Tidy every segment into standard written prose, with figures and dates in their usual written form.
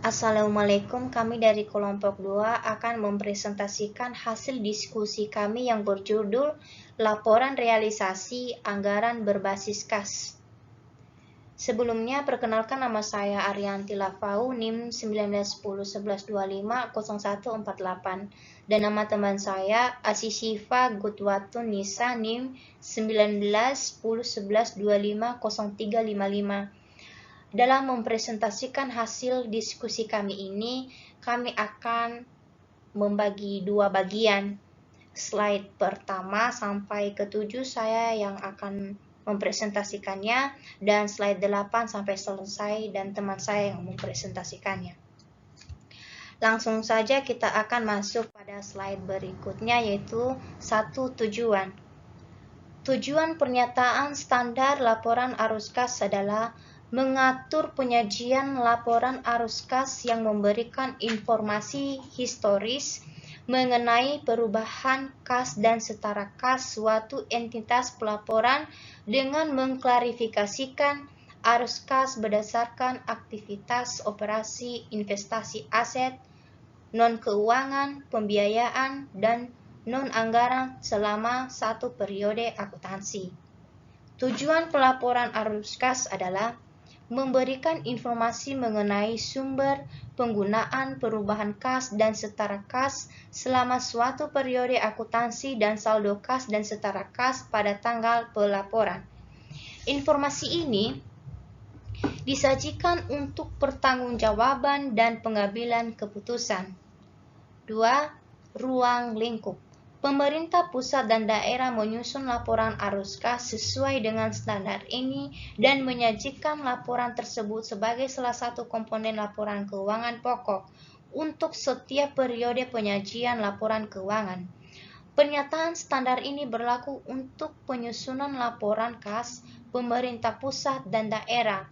Assalamualaikum, kami dari kelompok 2 akan mempresentasikan hasil diskusi kami yang berjudul Laporan Realisasi Anggaran Berbasis Kas. Sebelumnya, perkenalkan nama saya Arianti Lafau, NIM 191011250148, dan nama teman saya Asishifa Gutwatun Nisa, NIM 191011250355. Dalam mempresentasikan hasil diskusi kami ini, kami akan membagi dua bagian. Slide pertama sampai ke-7 saya yang akan mempresentasikannya, dan slide 8 sampai selesai dan teman saya yang mempresentasikannya. Langsung saja kita akan masuk pada slide berikutnya, yaitu 1. Tujuan. Tujuan pernyataan standar laporan arus kas adalah mengatur penyajian laporan arus kas yang memberikan informasi historis mengenai perubahan kas dan setara kas suatu entitas pelaporan dengan mengklarifikasikan arus kas berdasarkan aktivitas operasi investasi aset, non-keuangan, pembiayaan, dan non-anggaran selama satu periode akuntansi. Tujuan pelaporan arus kas adalah memberikan informasi mengenai sumber penggunaan perubahan kas dan setara kas selama suatu periode akuntansi dan saldo kas dan setara kas pada tanggal pelaporan. Informasi ini disajikan untuk pertanggungjawaban dan pengambilan keputusan. 2. Ruang lingkup. Pemerintah pusat dan daerah menyusun laporan arus kas sesuai dengan standar ini dan menyajikan laporan tersebut sebagai salah satu komponen laporan keuangan pokok untuk setiap periode penyajian laporan keuangan. Pernyataan standar ini berlaku untuk penyusunan laporan kas pemerintah pusat dan daerah,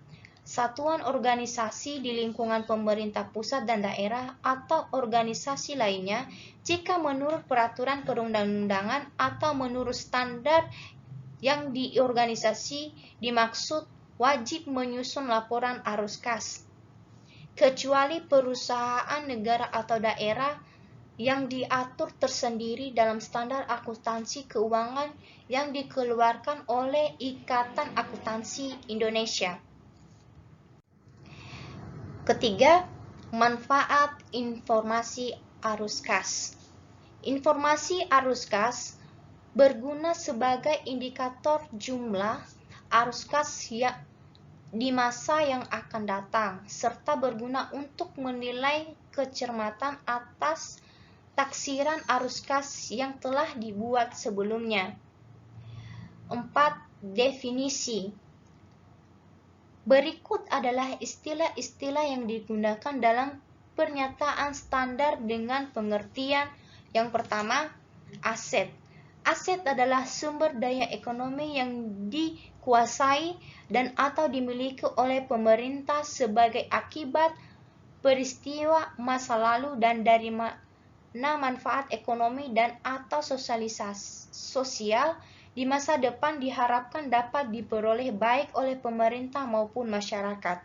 satuan organisasi di lingkungan pemerintah pusat dan daerah, atau organisasi lainnya jika menurut peraturan perundang-undangan atau menurut standar yang di organisasi dimaksud wajib menyusun laporan arus kas, kecuali perusahaan negara atau daerah yang diatur tersendiri dalam standar akuntansi keuangan yang dikeluarkan oleh Ikatan Akuntansi Indonesia. Ketiga, manfaat informasi arus kas. Informasi arus kas berguna sebagai indikator jumlah arus kas di masa yang akan datang, serta berguna untuk menilai kecermatan atas taksiran arus kas yang telah dibuat sebelumnya. 4. Definisi. Berikut adalah istilah-istilah yang digunakan dalam pernyataan standar dengan pengertian. Yang pertama, aset. Aset adalah sumber daya ekonomi yang dikuasai dan atau dimiliki oleh pemerintah sebagai akibat peristiwa masa lalu dan dari mana manfaat ekonomi dan atau sosial di masa depan diharapkan dapat diperoleh baik oleh pemerintah maupun masyarakat,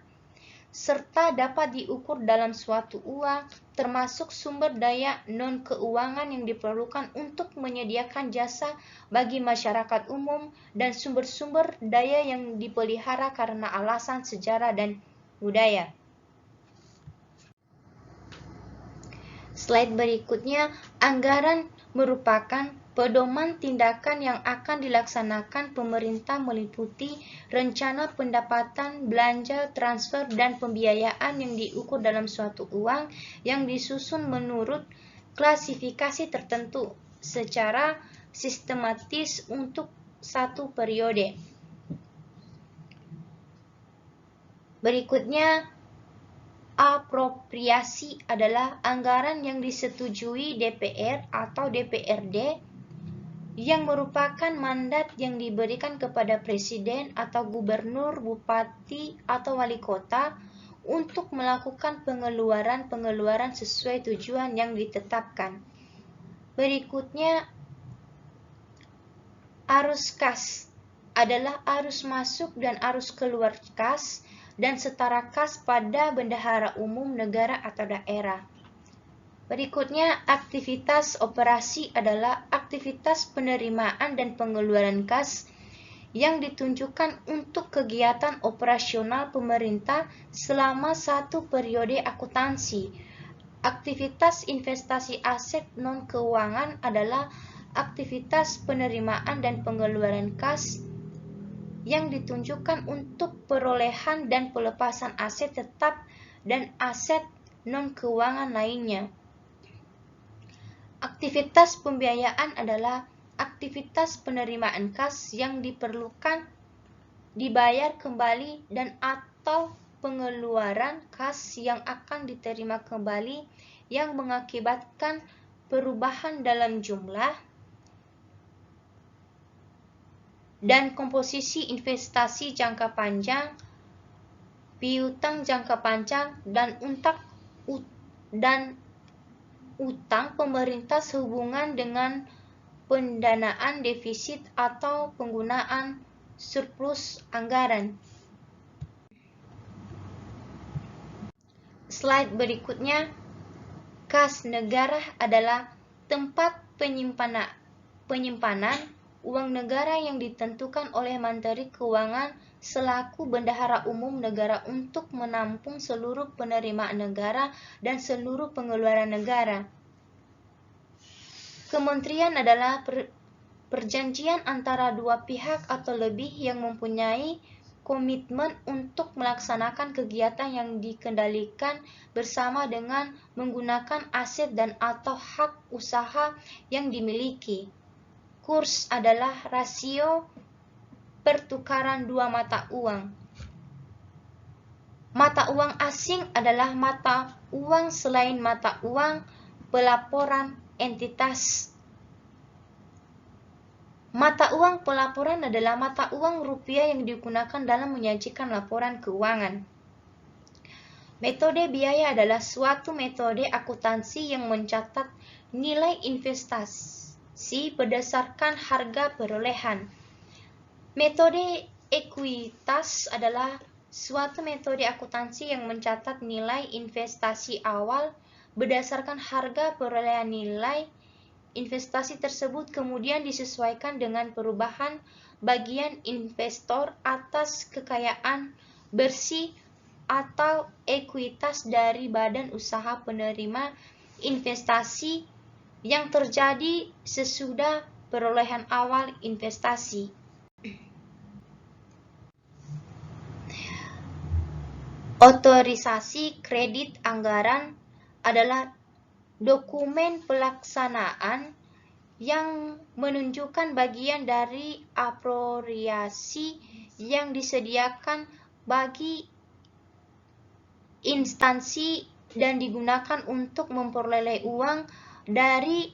serta dapat diukur dalam suatu uang, termasuk sumber daya non-keuangan yang diperlukan untuk menyediakan jasa bagi masyarakat umum dan sumber-sumber daya yang dipelihara karena alasan sejarah dan budaya. Slide berikutnya, anggaran merupakan pedoman tindakan yang akan dilaksanakan pemerintah meliputi rencana pendapatan, belanja, transfer, dan pembiayaan yang diukur dalam suatu uang yang disusun menurut klasifikasi tertentu secara sistematis untuk satu periode. Berikutnya, apropriasi adalah anggaran yang disetujui DPR atau DPRD yang merupakan mandat yang diberikan kepada presiden atau gubernur, bupati, atau wali kota untuk melakukan pengeluaran sesuai tujuan yang ditetapkan. Berikutnya, arus kas adalah arus masuk dan arus keluar kas dan setara kas pada bendahara umum negara atau daerah. Berikutnya, aktivitas operasi adalah aktivitas penerimaan dan pengeluaran kas yang ditunjukkan untuk kegiatan operasional pemerintah selama satu periode akuntansi. Aktivitas investasi aset non-keuangan adalah aktivitas penerimaan dan pengeluaran kas yang ditunjukkan untuk perolehan dan pelepasan aset tetap dan aset non-keuangan lainnya. Aktivitas pembiayaan adalah aktivitas penerimaan kas yang diperlukan dibayar kembali dan atau pengeluaran kas yang akan diterima kembali yang mengakibatkan perubahan dalam jumlah dan komposisi investasi jangka panjang, piutang jangka panjang, dan utang pemerintah sehubungan dengan pendanaan defisit atau penggunaan surplus anggaran. Slide berikutnya, kas negara adalah tempat penyimpanan uang negara yang ditentukan oleh Menteri Keuangan selaku bendahara umum negara untuk menampung seluruh penerimaan negara dan seluruh pengeluaran negara. Kementerian adalah perjanjian antara dua pihak atau lebih yang mempunyai komitmen untuk melaksanakan kegiatan yang dikendalikan bersama dengan menggunakan aset dan atau hak usaha yang dimiliki. Kurs adalah rasio pertukaran dua mata uang. Mata uang asing adalah mata uang selain mata uang pelaporan entitas. Mata uang pelaporan adalah mata uang rupiah yang digunakan dalam menyajikan laporan keuangan. Metode biaya adalah suatu metode akuntansi yang mencatat nilai investasi berdasarkan harga perolehan. Metode ekuitas adalah suatu metode akuntansi yang mencatat nilai investasi awal berdasarkan harga perolehan nilai investasi tersebut kemudian disesuaikan dengan perubahan bagian investor atas kekayaan bersih atau ekuitas dari badan usaha penerima investasi yang terjadi sesudah perolehan awal investasi. Otorisasi kredit anggaran adalah dokumen pelaksanaan yang menunjukkan bagian dari apropriasi yang disediakan bagi instansi dan digunakan untuk memperoleh uang dari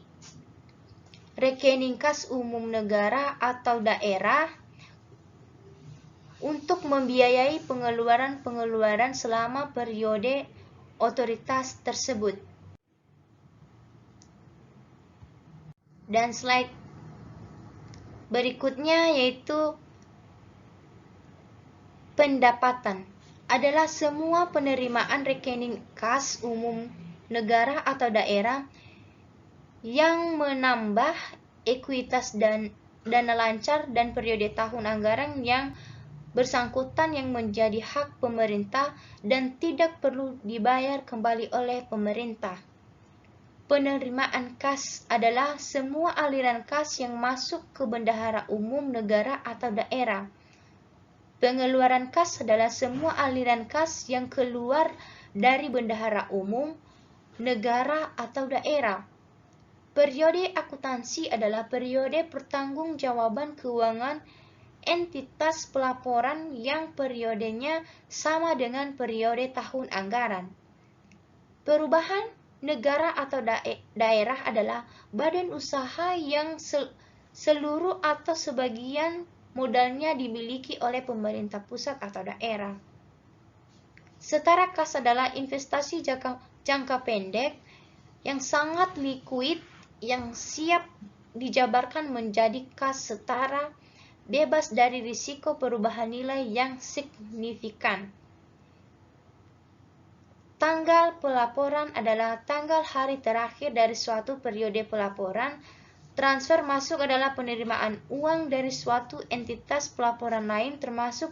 rekening kas umum negara atau daerah untuk membiayai pengeluaran-pengeluaran selama periode otoritas tersebut. Dan slide berikutnya yaitu pendapatan adalah semua penerimaan rekening kas umum negara atau daerah yang menambah ekuitas dan dana lancar dan periode tahun anggaran yang bersangkutan yang menjadi hak pemerintah dan tidak perlu dibayar kembali oleh pemerintah. Penerimaan kas adalah semua aliran kas yang masuk ke bendahara umum negara atau daerah. Pengeluaran kas adalah semua aliran kas yang keluar dari bendahara umum negara atau daerah. Periode akuntansi adalah periode pertanggungjawaban keuangan entitas pelaporan yang periodenya sama dengan periode tahun anggaran. Perubahan negara atau daerah adalah badan usaha yang seluruh atau sebagian modalnya dimiliki oleh pemerintah pusat atau daerah. Setara kas adalah investasi jangka pendek yang sangat likuid yang siap dijabarkan menjadi kas setara bebas dari risiko perubahan nilai yang signifikan. Tanggal pelaporan adalah tanggal hari terakhir dari suatu periode pelaporan. Transfer masuk adalah penerimaan uang dari suatu entitas pelaporan lain, termasuk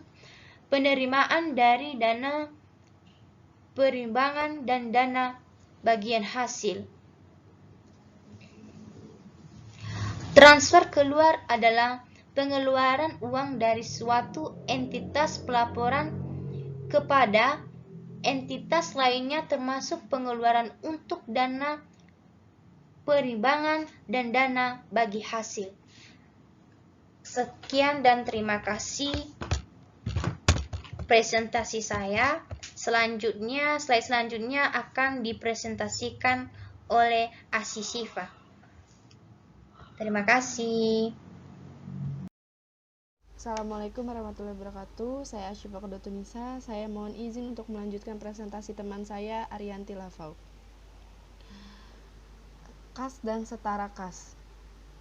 penerimaan dari dana perimbangan dan dana bagian hasil. Transfer keluar adalah pengeluaran uang dari suatu entitas pelaporan kepada entitas lainnya, termasuk pengeluaran untuk dana perimbangan dan dana bagi hasil. Sekian dan terima kasih presentasi saya. Slide selanjutnya akan dipresentasikan oleh Asy Syifa. Terima kasih. Assalamualaikum warahmatullahi wabarakatuh. Saya Asyifa Kedotunisa. Saya mohon izin untuk melanjutkan presentasi teman saya, Ariyanti Lavau. Kas dan setara kas.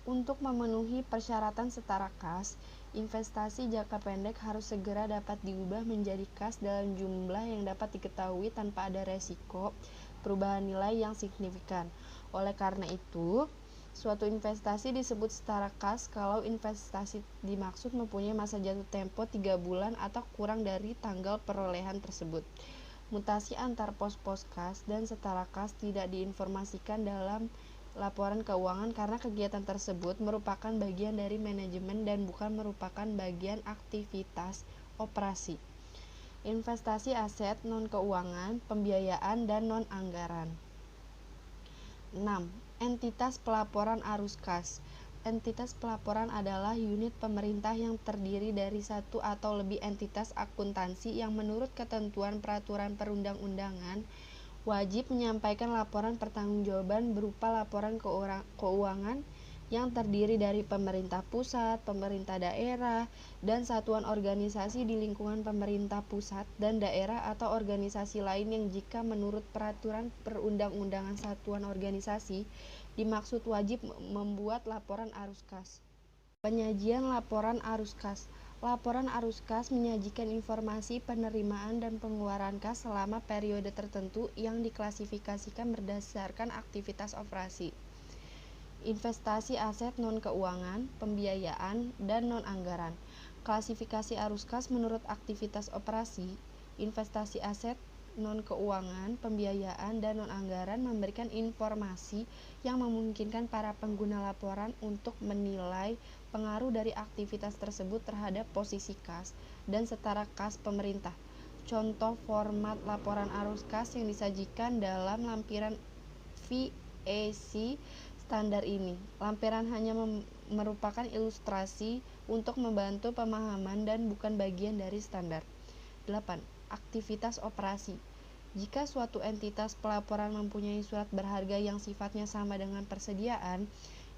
Untuk memenuhi persyaratan setara kas, investasi jangka pendek harus segera dapat diubah menjadi kas dalam jumlah yang dapat diketahui tanpa ada resiko perubahan nilai yang signifikan. Oleh karena itu, suatu investasi disebut setara kas kalau investasi dimaksud mempunyai masa jatuh tempo 3 bulan atau kurang dari tanggal perolehan tersebut. Mutasi antar pos-pos kas dan setara kas tidak diinformasikan dalam laporan keuangan karena kegiatan tersebut merupakan bagian dari manajemen dan bukan merupakan bagian aktivitas operasi. Investasi aset non-keuangan, pembiayaan, dan non-anggaran. 6. Entitas pelaporan arus kas. Entitas pelaporan adalah unit pemerintah yang terdiri dari satu atau lebih entitas akuntansi yang menurut ketentuan peraturan perundang-undangan wajib menyampaikan laporan pertanggungjawaban berupa laporan keuangan yang terdiri dari pemerintah pusat, pemerintah daerah, dan satuan organisasi di lingkungan pemerintah pusat dan daerah atau organisasi lain yang jika menurut peraturan perundang-undangan satuan organisasi dimaksud wajib membuat laporan arus kas. Penyajian laporan arus kas. Laporan arus kas menyajikan informasi penerimaan dan pengeluaran kas selama periode tertentu yang diklasifikasikan berdasarkan aktivitas operasi. Investasi aset non-keuangan, pembiayaan, dan non-anggaran. Klasifikasi arus kas menurut aktivitas operasi. Investasi aset non-keuangan, pembiayaan, dan non-anggaran memberikan informasi yang memungkinkan para pengguna laporan untuk menilai pengaruh dari aktivitas tersebut terhadap posisi kas dan setara kas pemerintah. Contoh format laporan arus kas yang disajikan dalam lampiran VAC standar ini. Lampiran hanya merupakan ilustrasi untuk membantu pemahaman dan bukan bagian dari standar. 8. Aktivitas operasi. Jika suatu entitas pelaporan mempunyai surat berharga yang sifatnya sama dengan persediaan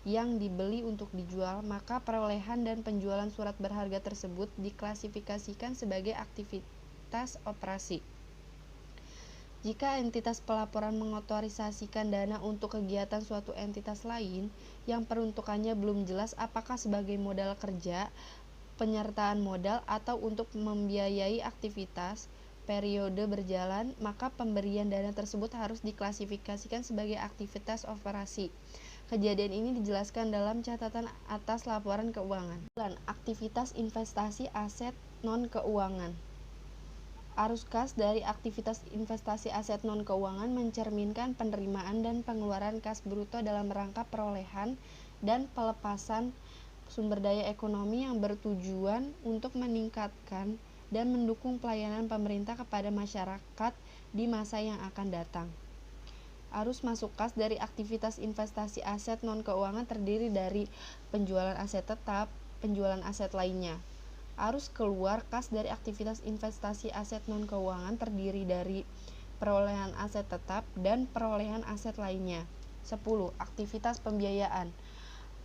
yang dibeli untuk dijual, maka perolehan dan penjualan surat berharga tersebut diklasifikasikan sebagai aktivitas operasi. Jika entitas pelaporan mengotorisasikan dana untuk kegiatan suatu entitas lain yang peruntukannya belum jelas apakah sebagai modal kerja, penyertaan modal, atau untuk membiayai aktivitas periode berjalan, maka pemberian dana tersebut harus diklasifikasikan sebagai aktivitas operasi. Kejadian ini dijelaskan dalam catatan atas laporan keuangan. Aktivitas investasi aset non-keuangan. Arus kas dari aktivitas investasi aset non-keuangan mencerminkan penerimaan dan pengeluaran kas bruto dalam rangka perolehan dan pelepasan sumber daya ekonomi yang bertujuan untuk meningkatkan dan mendukung pelayanan pemerintah kepada masyarakat di masa yang akan datang. Arus masuk kas dari aktivitas investasi aset non-keuangan terdiri dari penjualan aset tetap, penjualan aset lainnya. Arus keluar kas dari aktivitas investasi aset non-keuangan terdiri dari perolehan aset tetap dan perolehan aset lainnya. 10. Aktivitas pembiayaan.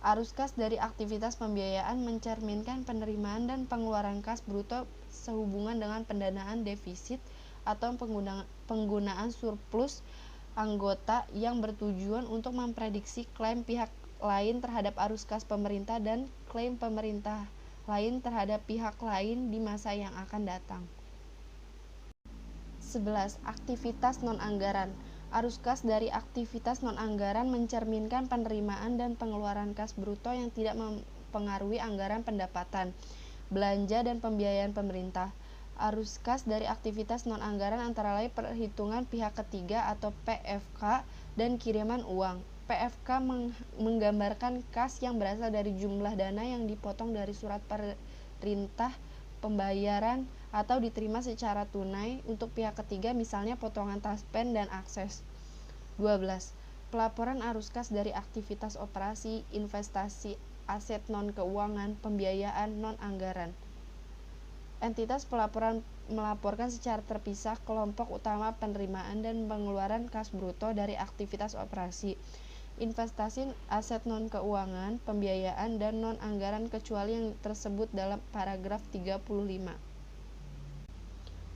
Arus kas dari aktivitas pembiayaan mencerminkan penerimaan dan pengeluaran kas bruto sehubungan dengan pendanaan defisit atau penggunaan surplus anggota yang bertujuan untuk memprediksi klaim pihak lain terhadap arus kas pemerintah dan klaim pemerintah lain terhadap pihak lain di masa yang akan datang. 11. Aktivitas non-anggaran. Arus kas dari aktivitas non-anggaran mencerminkan penerimaan dan pengeluaran kas bruto yang tidak mempengaruhi anggaran pendapatan, belanja, dan pembiayaan pemerintah. Arus kas dari aktivitas non-anggaran antara lain perhitungan pihak ketiga atau PFK dan kiriman uang. PFK menggambarkan kas yang berasal dari jumlah dana yang dipotong dari surat perintah pembayaran atau diterima secara tunai untuk pihak ketiga, misalnya potongan taspen dan akses. 12. Pelaporan arus kas dari aktivitas operasi, investasi, aset non-keuangan, pembiayaan non-anggaran. Entitas pelaporan melaporkan secara terpisah kelompok utama penerimaan dan pengeluaran kas bruto dari aktivitas operasi, investasi, aset non-keuangan, pembiayaan, dan non-anggaran kecuali yang tersebut dalam paragraf 35.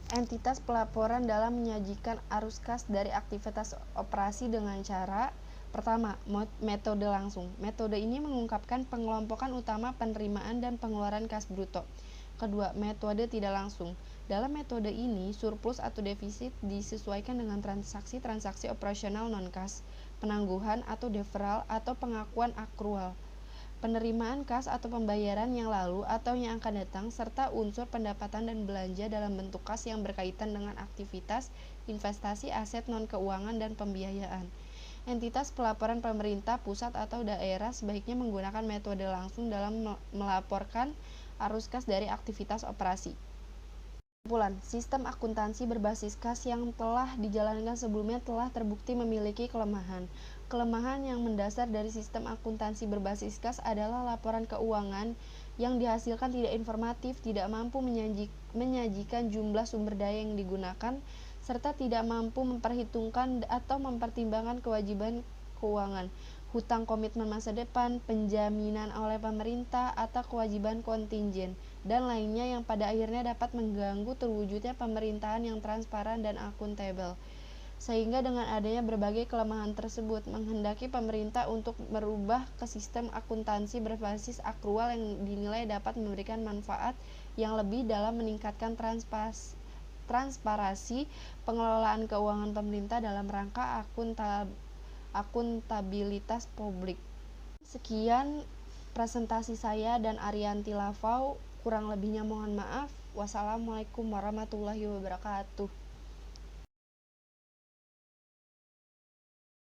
Entitas pelaporan dalam menyajikan arus kas dari aktivitas operasi dengan cara: pertama, metode langsung. Metode ini mengungkapkan pengelompokan utama penerimaan dan pengeluaran kas bruto. Kedua, metode tidak langsung. Dalam metode ini, surplus atau defisit disesuaikan dengan transaksi-transaksi operasional non-kas, penangguhan atau deferral atau pengakuan akrual, penerimaan kas atau pembayaran yang lalu atau yang akan datang, serta unsur pendapatan dan belanja dalam bentuk kas yang berkaitan dengan aktivitas, investasi, aset non-keuangan, dan pembiayaan. Entitas pelaporan pemerintah pusat atau daerah sebaiknya menggunakan metode langsung dalam melaporkan arus kas dari aktivitas operasi. Kesimpulan, sistem akuntansi berbasis kas yang telah dijalankan sebelumnya telah terbukti memiliki kelemahan. Kelemahan yang mendasar dari sistem akuntansi berbasis kas adalah laporan keuangan yang dihasilkan tidak informatif, tidak mampu menyajikan jumlah sumber daya yang digunakan, serta tidak mampu memperhitungkan atau mempertimbangkan kewajiban keuangan, hutang komitmen masa depan, penjaminan oleh pemerintah, atau kewajiban kontingen, dan lainnya yang pada akhirnya dapat mengganggu terwujudnya pemerintahan yang transparan dan akuntabel. Sehingga dengan adanya berbagai kelemahan tersebut, menghendaki pemerintah untuk merubah ke sistem akuntansi berbasis akrual yang dinilai dapat memberikan manfaat yang lebih dalam meningkatkan transparansi pengelolaan keuangan pemerintah dalam rangka akuntabilitas publik. Sekian presentasi saya dan Arianti Lavau, kurang lebihnya mohon maaf. Wassalamualaikum warahmatullahi wabarakatuh.